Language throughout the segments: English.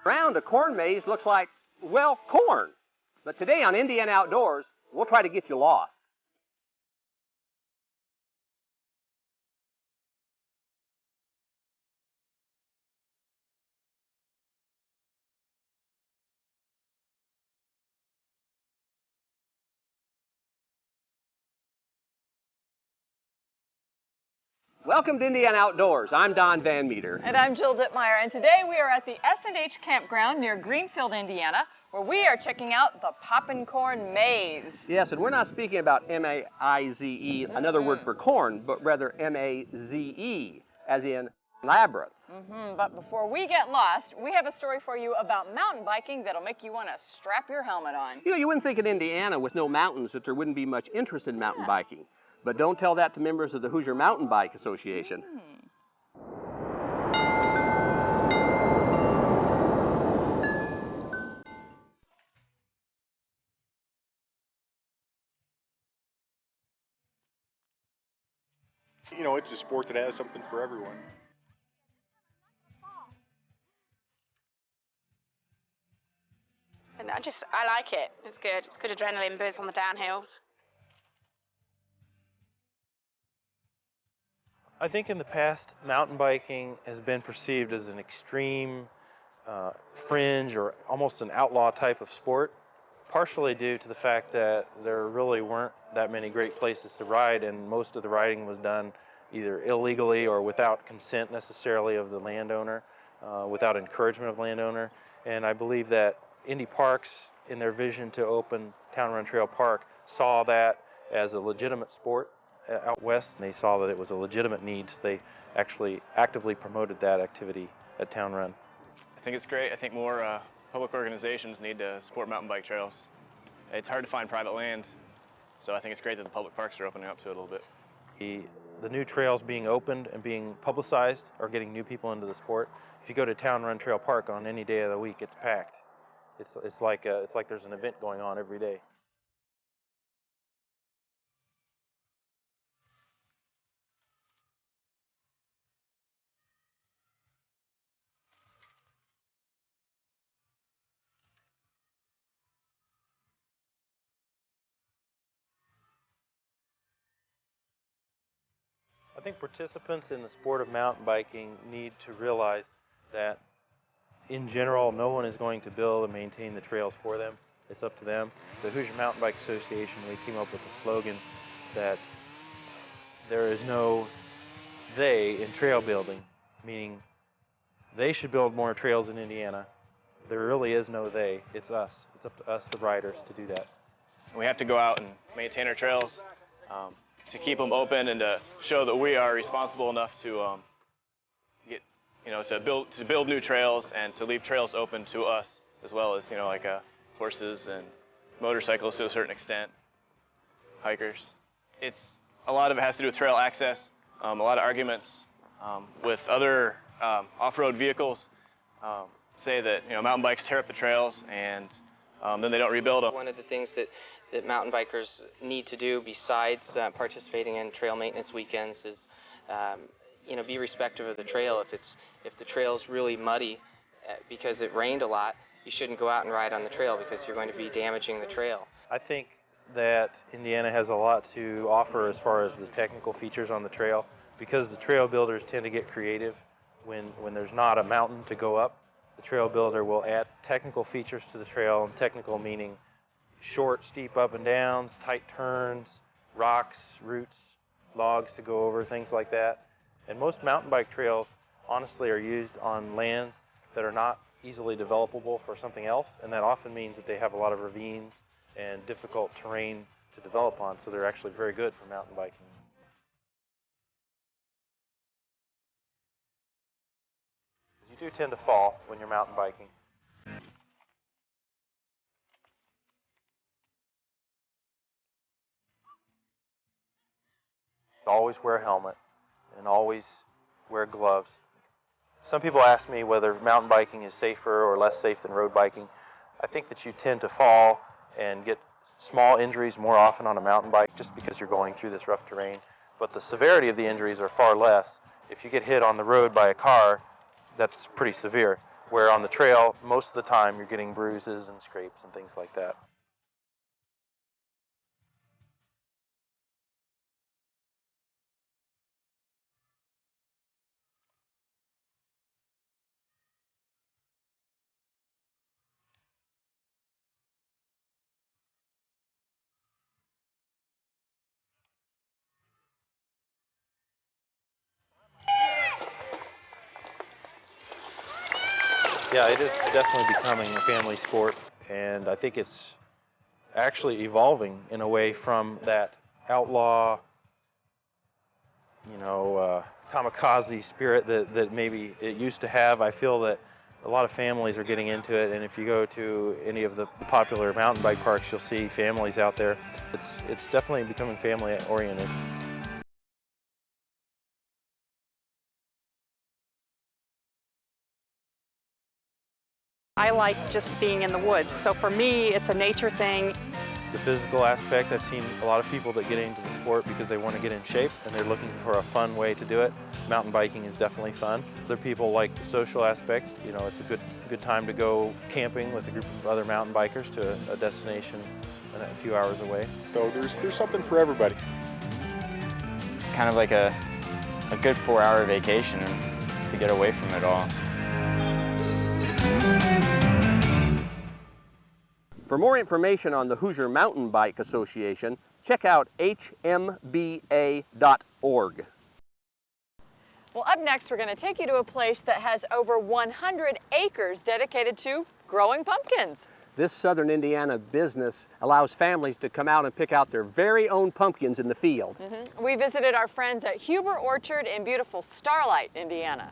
Around a corn maze looks like, well, corn. But today on Indiana Outdoors, we'll try to get you lost. Welcome to Indiana Outdoors. I'm Don Van Meter. And I'm Jill Ditmire, and today we are at the S&H Campground near Greenfield, Indiana, where we are checking out the Poppin' Corn Maze. Yes, and we're not speaking about M-A-I-Z-E, another word for corn, but rather M-A-Z-E, as in labyrinth. But before we get lost, we have a story for you about mountain biking that'll make you want to strap your helmet on. You know, you wouldn't think in Indiana with no mountains that there wouldn't be much interest in mountain biking. But don't tell that to members of the Hoosier Mountain Bike Association. You know, it's a sport that has something for everyone. And I like it. It's good. It's good adrenaline boost on the downhills. I think in the past, mountain biking has been perceived as an extreme, fringe, or almost an outlaw type of sport, partially due to the fact that there really weren't that many great places to ride, and most of the riding was done either illegally or without consent necessarily of the landowner, without encouragement of landowner. And I believe that Indy Parks, in their vision to open Town Run Trail Park, saw that as a legitimate sport out west, and they saw that it was a legitimate need. So they actually actively promoted that activity at Town Run. I think it's great. I think more public organizations need to support mountain bike trails. It's hard to find private land, so I think it's great that the public parks are opening up to it a little bit. The new trails being opened and being publicized are getting new people into the sport. If you go to Town Run Trail Park on any day of the week, it's packed. It's like there's an event going on every day. I think participants in the sport of mountain biking need to realize that in general, no one is going to build and maintain the trails for them. It's up to them. The Hoosier Mountain Bike Association, we came up with a slogan that there is no they in trail building, meaning they should build more trails in Indiana. There really is no they, it's us. It's up to us, the riders, to do that. We have to go out and maintain our trails to keep them open and to show that we are responsible enough to to build new trails and to leave trails open to us, as well as like horses and motorcycles to a certain extent, hikers. A lot of it has to do with trail access. A lot of arguments with other off-road vehicles say that mountain bikes tear up the trails and then they don't rebuild them. One of the things that mountain bikers need to do besides participating in trail maintenance weekends is be respectful of the trail. If the trail's really muddy because it rained a lot, you shouldn't go out and ride on the trail because you're going to be damaging the trail. I think that Indiana has a lot to offer as far as the technical features on the trail, because the trail builders tend to get creative when there's not a mountain to go up. The trail builder will add technical features to the trail, and technical meaning short, steep up and downs, tight turns, rocks, roots, logs to go over, things like that. And most mountain bike trails, honestly, are used on lands that are not easily developable for something else, and that often means that they have a lot of ravines and difficult terrain to develop on, so they're actually very good for mountain biking. You do tend to fall when you're mountain biking. Always wear a helmet and always wear gloves. Some people ask me whether mountain biking is safer or less safe than road biking. I think that you tend to fall and get small injuries more often on a mountain bike just because you're going through this rough terrain. But the severity of the injuries are far less. If you get hit on the road by a car, that's pretty severe. where on the trail, most of the time you're getting bruises and scrapes and things like that. Yeah, it is definitely becoming a family sport, and I think it's actually evolving in a way from that outlaw, kamikaze spirit that maybe it used to have. I feel that a lot of families are getting into it, and if you go to any of the popular mountain bike parks, you'll see families out there. It's definitely becoming family oriented. I like just being in the woods, so for me it's a nature thing. The physical aspect, I've seen a lot of people that get into the sport because they want to get in shape and they're looking for a fun way to do it. Mountain biking is definitely fun. Other people like the social aspect. It's a good time to go camping with a group of other mountain bikers to a destination a few hours away. So there's something for everybody. It's kind of like a good 4-hour vacation to get away from it all. For more information on the Hoosier Mountain Bike Association, check out hmba.org. Well, up next, we're going to take you to a place that has over 100 acres dedicated to growing pumpkins. This southern Indiana business allows families to come out and pick out their very own pumpkins in the field. We visited our friends at Huber Orchard in beautiful Starlight, Indiana.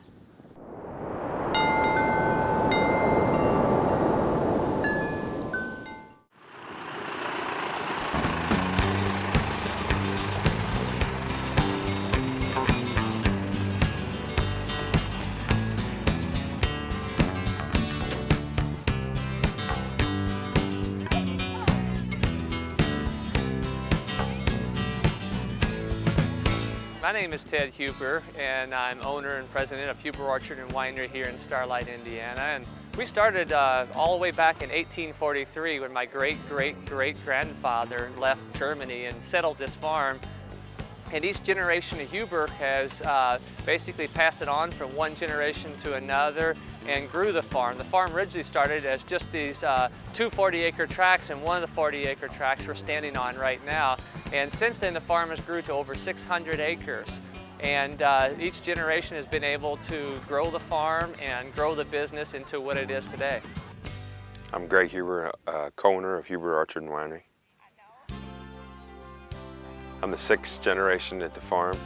My name is Ted Huber, and I'm owner and president of Huber Orchard and Winery here in Starlight, Indiana. And we started all the way back in 1843 when my great-great-great-grandfather left Germany and settled this farm. And each generation of Huber has basically passed it on from one generation to another and grew the farm. The farm originally started as just these 2 40-acre tracts, and one of the 40-acre tracts we're standing on right now. And since then, the farm has grew to over 600 acres. And each generation has been able to grow the farm and grow the business into what it is today. I'm Greg Huber, co-owner of Huber Orchard and Winery. I'm the 6th generation at the farm.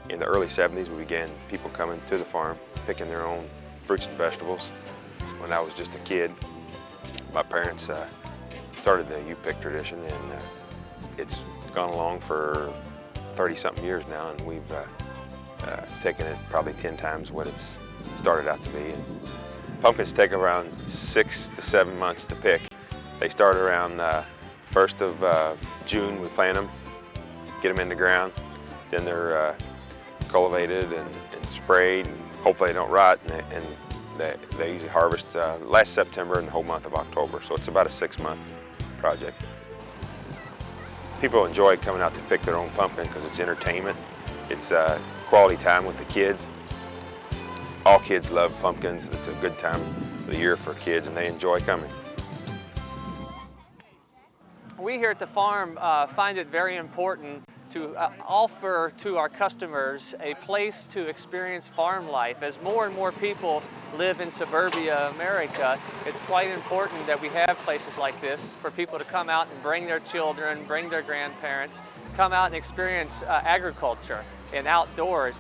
In the early 70s, we began people coming to the farm, picking their own fruits and vegetables. When I was just a kid, my parents started the U-Pick tradition, and it's gone along for 30-something years now, and we've taken it probably 10 times what it's started out to be. And pumpkins take around 6 to 7 months to pick. They start around 1st of June. We plant them, get them in the ground, then they're cultivated and sprayed, and hopefully they don't rot, and they usually harvest last September and the whole month of October, so it's about a 6-month project. People enjoy coming out to pick their own pumpkin because it's entertainment. It's quality time with the kids. All kids love pumpkins. It's a good time of the year for kids, and they enjoy coming. We here at the farm find it very important to offer to our customers a place to experience farm life. As more and more people live in suburbia America, it's quite important that we have places like this for people to come out and bring their children, bring their grandparents, come out and experience agriculture and outdoors.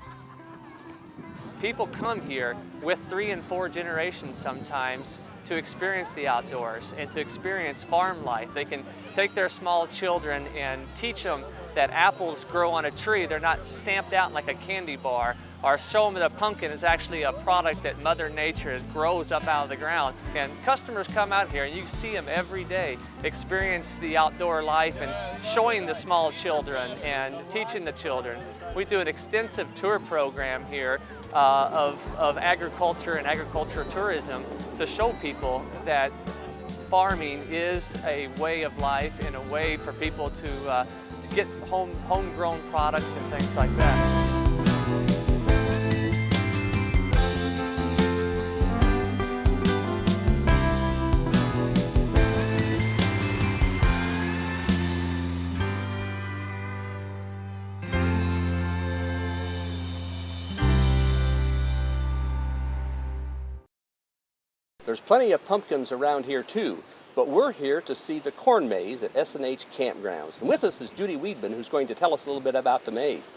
People come here with 3 and 4 generations sometimes to experience the outdoors and to experience farm life. They can take their small children and teach them that apples grow on a tree. They're not stamped out like a candy bar. Or show them that a pumpkin is actually a product that Mother Nature grows up out of the ground. And customers come out here and you see them every day experience the outdoor life and showing the small children and teaching the children. We do an extensive tour program here of agriculture and agriculture tourism to show people that farming is a way of life and a way for people to get homegrown products and things like that. There's plenty of pumpkins around here too, but we're here to see the corn maze at S&H Campgrounds. And with us is Judy Weedman, who's going to tell us a little bit about the maze.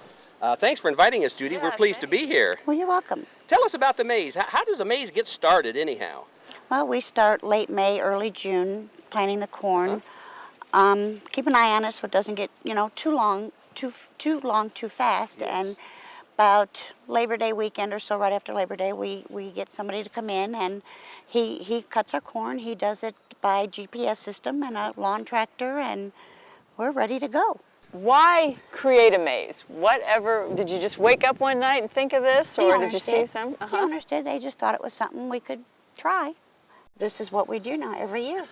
Thanks for inviting us, Judy. We're pleased to be here. Well, you're welcome. Tell us about the maze. How does a maze get started anyhow? Well, we start late May, early June, planting the corn. Keep an eye on it so it doesn't get, too long, too fast. Yes. And about Labor Day weekend or so, right after Labor Day, we get somebody to come in, and he cuts our corn. He does it by GPS system and a lawn tractor, and we're ready to go. Why create a maze? Did you just wake up one night and think of this, or did you see some? The owners did. They just thought it was something we could try. This is what we do now every year.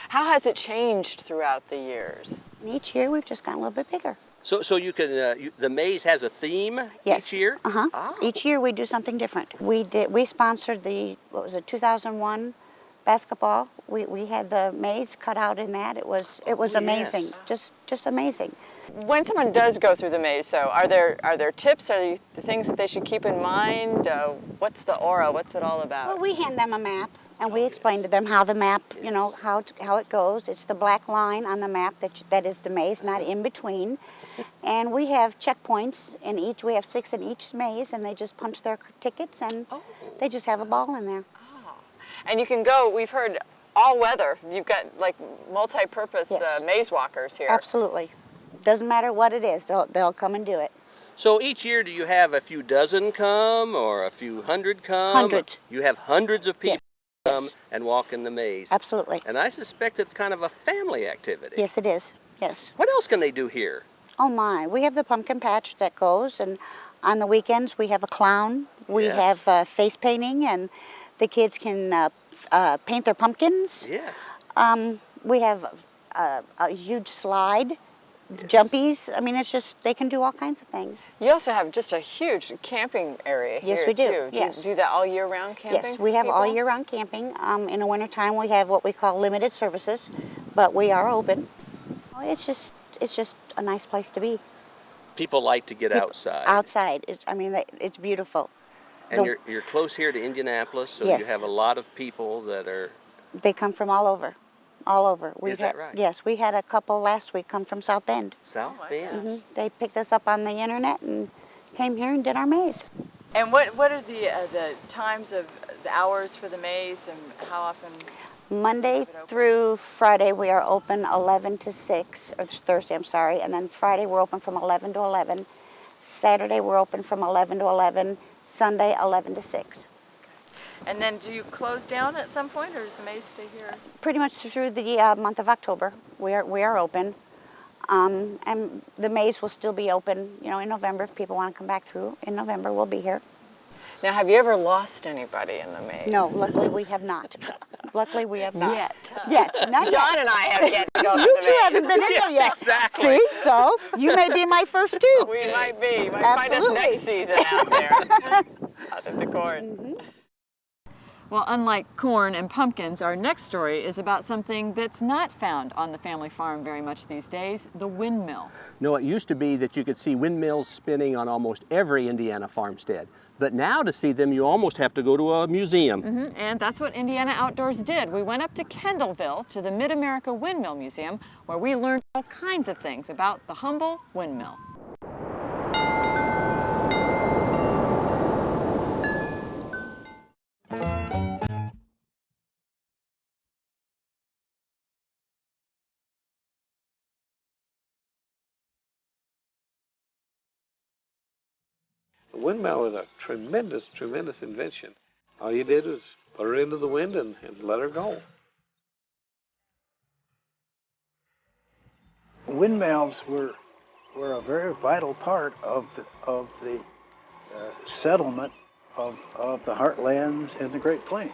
How has it changed throughout the years? And each year we've just gotten a little bit bigger. So you can, the maze has a theme each year? Each year we do something different. We sponsored the, 2001 basketball. We had the maze cut out in that. It was amazing. Yes. Just amazing. When someone does go through the maze, so are there tips? Are there the things that they should keep in mind? What's the aura? What's it all about? Well, we hand them a map, and we explain to them how the map, how it goes. It's the black line on the map that is the maze, not in between. And we have checkpoints in each. We have 6 in each maze, and they just punch their tickets, and they just have a ball in there. Oh. And you can go. We've heard all weather. You've got like multi-purpose maze walkers here. Absolutely. Doesn't matter what it is. They'll come and do it. So each year, do you have a few dozen come or a few hundred come? Hundreds. You have hundreds of people come and walk in the maze. Absolutely. And I suspect it's kind of a family activity. Yes, it is. Yes. What else can they do here? Oh my, we have the pumpkin patch that goes, and on the weekends we have a clown. We have face painting, and the kids can paint their pumpkins. Yes. We have a huge slide, jumpies. I mean, it's just, they can do all kinds of things. You also have just a huge camping area here, Yes, we do. too. Yes. Do you do that all year round camping? Yes, we have all year round camping. In the wintertime we have what we call limited services, but we are open. It's just a nice place to be. People like to get outside. Outside. It's beautiful. And you're close here to Indianapolis, so you have a lot of people that are... They come from all over. All over. Is that right? Yes, we had a couple last week come from South Bend. South Bend. They picked us up on the internet and came here and did our maze. And what are the times of the hours for the maze, and how often? Monday through Friday we are open 11 to 6, or Thursday, I'm sorry, and then Friday we're open from 11 to 11. Saturday we're open from 11 to 11, Sunday 11 to 6. And then do you close down at some point, or does the maze stay here? Pretty much through the month of October we are open. And the maze will still be open, in November. If people want to come back through in November, we'll be here. Now, have you ever lost anybody in the maze? No, luckily we have not. Luckily we have not. Yet. Not John yet. and I have yet to go to You the two maze. haven't been in there yet. Exactly. See, so you may be my first too. We might be. You might find us next season out there. Out in the corn. Well, unlike corn and pumpkins, our next story is about something that's not found on the family farm very much these days, the windmill. No, it used to be that you could see windmills spinning on almost every Indiana farmstead. But now to see them, you almost have to go to a museum. And that's what Indiana Outdoors did. We went up to Kendallville to the Mid-America Windmill Museum, where we learned all kinds of things about the humble windmill. The windmill was a tremendous, tremendous invention. All you did was put her into the wind and let her go. Windmills were a very vital part of the settlement of the heartlands and the Great Plains.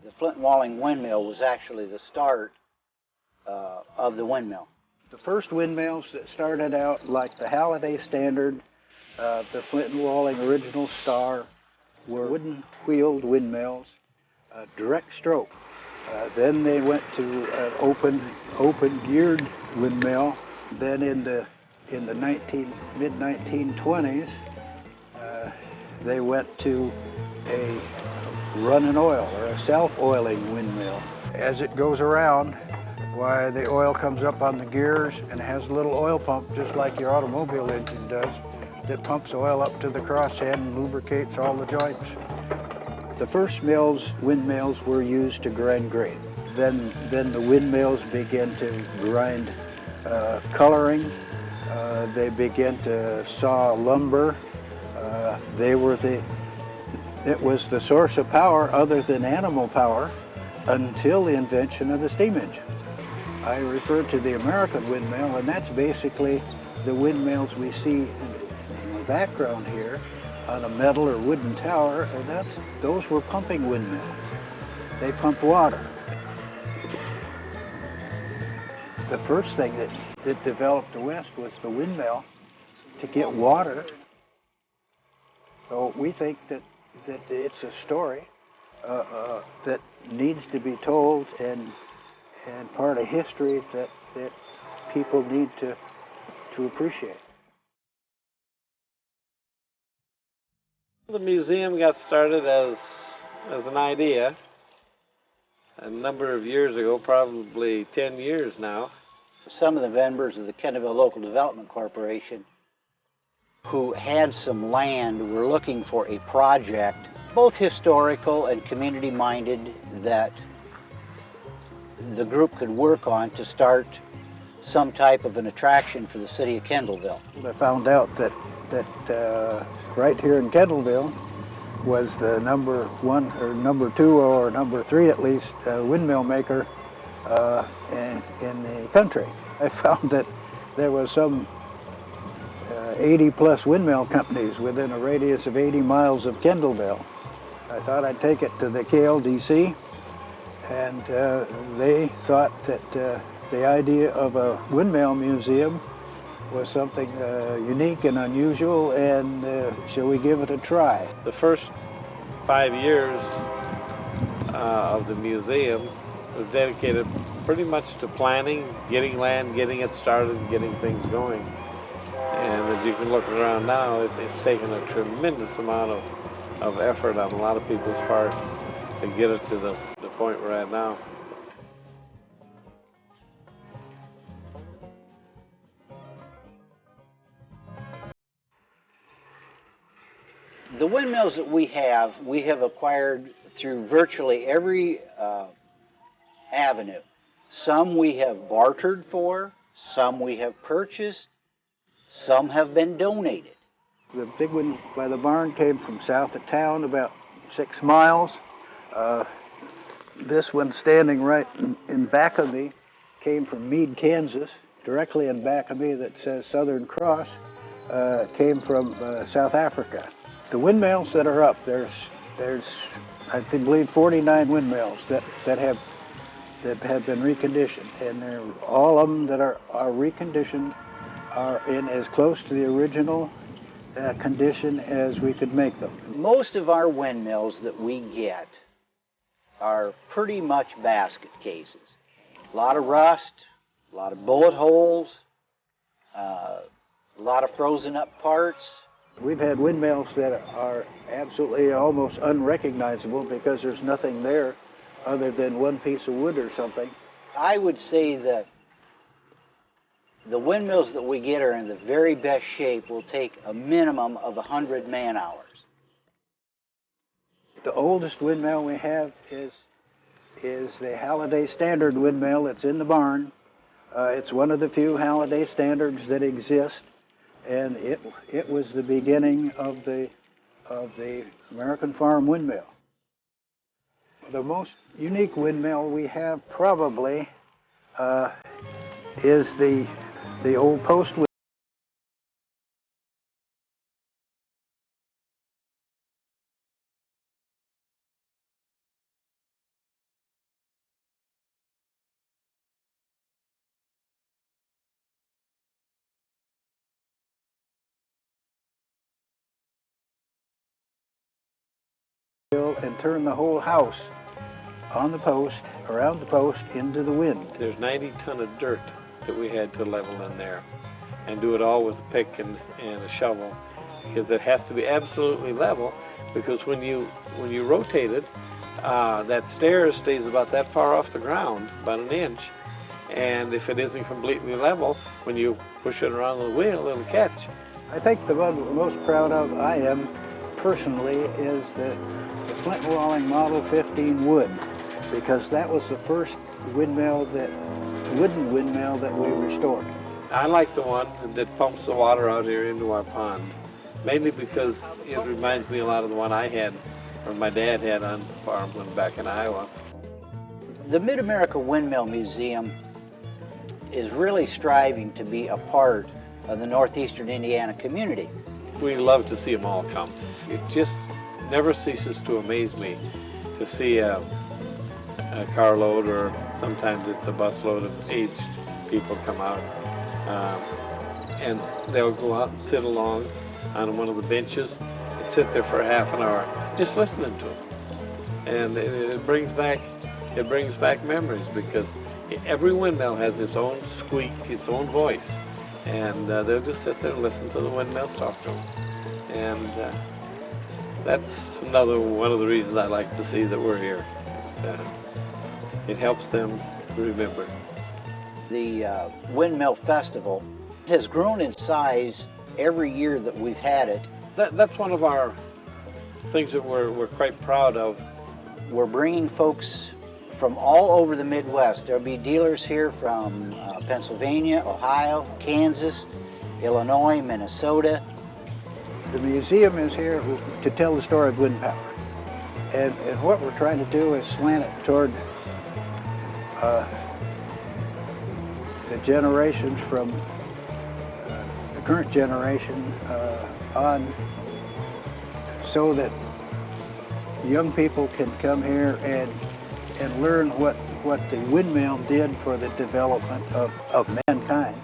The Flint Walling Windmill was actually the start of the windmill. The first windmills that started out like the Halliday Standard, the Flint and Walling Original Star, were wooden wheeled windmills, direct stroke. Then they went to an open geared windmill. Then in the mid-1920s, they went to a running oil or a self-oiling windmill. As it goes around, why the oil comes up on the gears and has a little oil pump just like your automobile engine does that pumps oil up to the crosshead and lubricates all the joints. The first windmills were used to grind grain. Then the windmills began to grind coloring. They began to saw lumber. It was the source of power other than animal power until the invention of the steam engine. I refer to the American windmill, and that's basically the windmills we see in the background here on a metal or wooden tower, and those were pumping windmills. They pump water. The first thing that developed the West was the windmill to get water. So we think that it's a story that needs to be told and part of history that people need to appreciate. The museum got started as an idea a number of years ago, probably 10 years now. Some of the members of the Kenneville Local Development Corporation who had some land were looking for a project, both historical and community-minded, that the group could work on to start some type of an attraction for the city of Kendallville. I found out that right here in Kendallville was the number 1 or number 2 or number 3 at least windmill maker in the country. I found that there was some 80 plus windmill companies within a radius of 80 miles of Kendallville. I thought I'd take it to the KLDC, and they thought that the idea of a windmill museum was something unique and unusual, and shall we give it a try? The first 5 years of the museum was dedicated pretty much to planning, getting land, getting it started, getting things going. And as you can look around now, it's taken a tremendous amount of effort on a lot of people's part to get it to the point we're at now. The windmills that we have acquired through virtually every avenue. Some we have bartered for, some we have purchased, some have been donated. The big one by the barn came from south of town, about 6 miles. This one standing right in back of me came from Meade, Kansas. Directly in back of me that says Southern Cross came from South Africa. The windmills that are up, there's I believe 49 windmills that have been reconditioned, and all of them that are reconditioned are in as close to the original condition as we could make them. Most of our windmills that we get are pretty much basket cases. A lot of rust, a lot of bullet holes, a lot of frozen up parts. We've had windmills that are absolutely almost unrecognizable because there's nothing there other than one piece of wood or something. I would say that the windmills that we get are in the very best shape will take a minimum of 100 man-hours. The oldest windmill we have is the Halliday Standard windmill that's in the barn. It's one of the few Halliday Standards that exist, and it was the beginning of the American farm windmill. The most unique windmill we have probably is the old post and turn the whole house on the post, around the post, into the wind. There's 90 ton of dirt that we had to level in there and do it all with a pick and a shovel, because it has to be absolutely level, because when you rotate it, that stair stays about that far off the ground, about an inch, and if it isn't completely level, when you push it around the wheel, it'll catch. I think the one I'm most proud of, I am personally, is the Flint Walling Model 15 wood, because that was the first windmill wooden windmill that we restored. I like the one that pumps the water out here into our pond, mainly because it reminds me a lot of the one I had, or my dad had on the farm when back in Iowa. The Mid-America Windmill Museum is really striving to be a part of the northeastern Indiana community. We love to see them all come. It just never ceases to amaze me to see a carload, or sometimes it's a busload of aged people come out. And they'll go out and sit along on one of the benches and sit there for half an hour just listening to them. And it brings back memories, because every windmill has its own squeak, its own voice. And they'll just sit there and listen to the windmills talk to them. And that's another one of the reasons I like to see that we're here. It helps them remember. The Windmill Festival has grown in size every year that we've had it. That's one of our things that we're quite proud of. We're bringing folks from all over the Midwest. There'll be dealers here from Pennsylvania, Ohio, Kansas, Illinois, Minnesota. The museum is here to tell the story of wind power. And what we're trying to do is slant it toward the generations from the current generation on, so that young people can come here and learn what the windmill did for the development of mankind.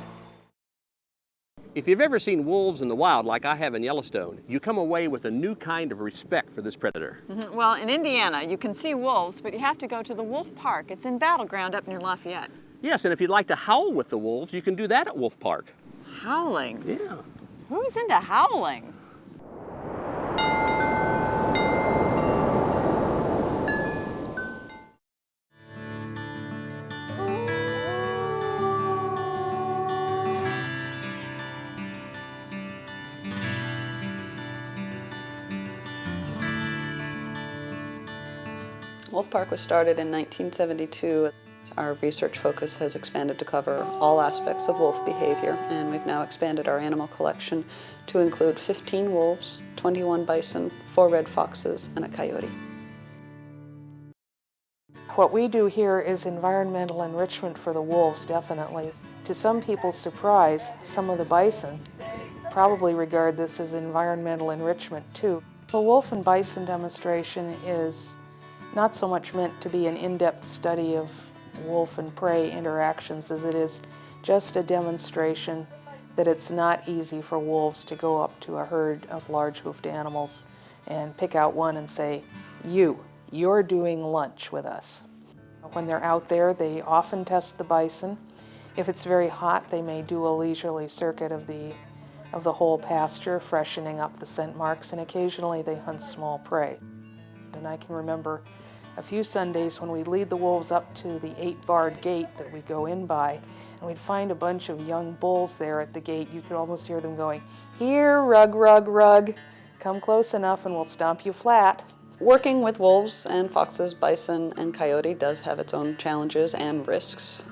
If you've ever seen wolves in the wild like I have in Yellowstone, you come away with a new kind of respect for this predator. Well, in Indiana, you can see wolves, but you have to go to the Wolf Park. It's in Battleground up near Lafayette. Yes, and if you'd like to howl with the wolves, you can do that at Wolf Park. Howling? Yeah. Who's into howling? Wolf Park was started in 1972. Our research focus has expanded to cover all aspects of wolf behavior, and we've now expanded our animal collection to include 15 wolves, 21 bison, 4 red foxes, and a coyote. What we do here is environmental enrichment for the wolves, definitely. To some people's surprise, some of the bison probably regard this as environmental enrichment too. The wolf and bison demonstration is not so much meant to be an in-depth study of wolf and prey interactions as it is just a demonstration that it's not easy for wolves to go up to a herd of large-hoofed animals and pick out one and say, you're doing lunch with us. When they're out there, they often test the bison. If it's very hot, they may do a leisurely circuit of the whole pasture, freshening up the scent marks, and occasionally they hunt small prey. And I can remember a few Sundays when we'd lead the wolves up to the 8-barred gate that we go in by, and we'd find a bunch of young bulls there at the gate. You could almost hear them going, "Here, rug, rug, rug, come close enough and we'll stomp you flat." Working with wolves and foxes, bison, and coyote does have its own challenges and risks.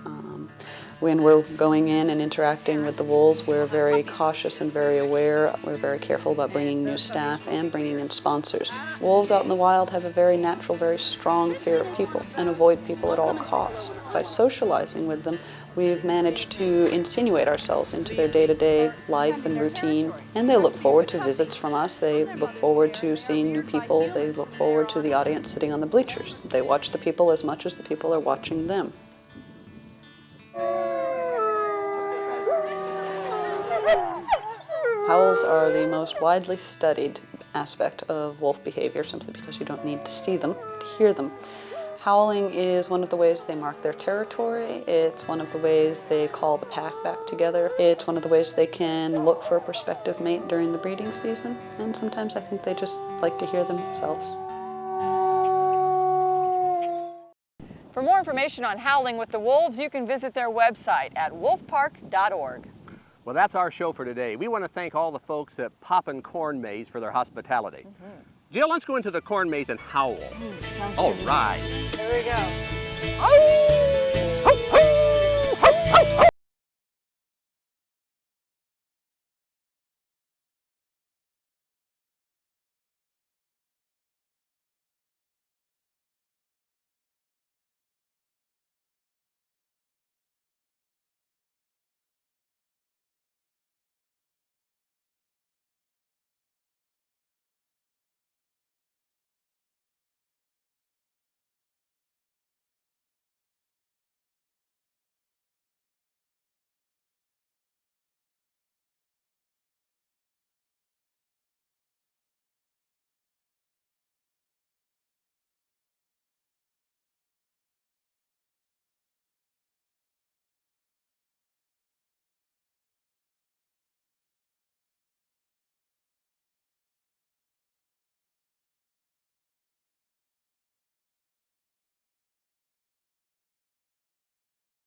When we're going in and interacting with the wolves, we're very cautious and very aware. We're very careful about bringing new staff and bringing in sponsors. Wolves out in the wild have a very natural, very strong fear of people and avoid people at all costs. By socializing with them, we've managed to insinuate ourselves into their day-to-day life and routine, and they look forward to visits from us. They look forward to seeing new people. They look forward to the audience sitting on the bleachers. They watch the people as much as the people are watching them. Howls are the most widely studied aspect of wolf behavior, simply because you don't need to see them to hear them. Howling is one of the ways they mark their territory. It's one of the ways they call the pack back together. It's one of the ways they can look for a prospective mate during the breeding season. And sometimes I think they just like to hear them themselves. For more information on howling with the wolves, you can visit their website at wolfpark.org. Well, that's our show for today. We want to thank all the folks at Poppin' Corn Maze for their hospitality. Jill, let's go into the corn maze and howl. Sounds All good. right. Here we go. Oh!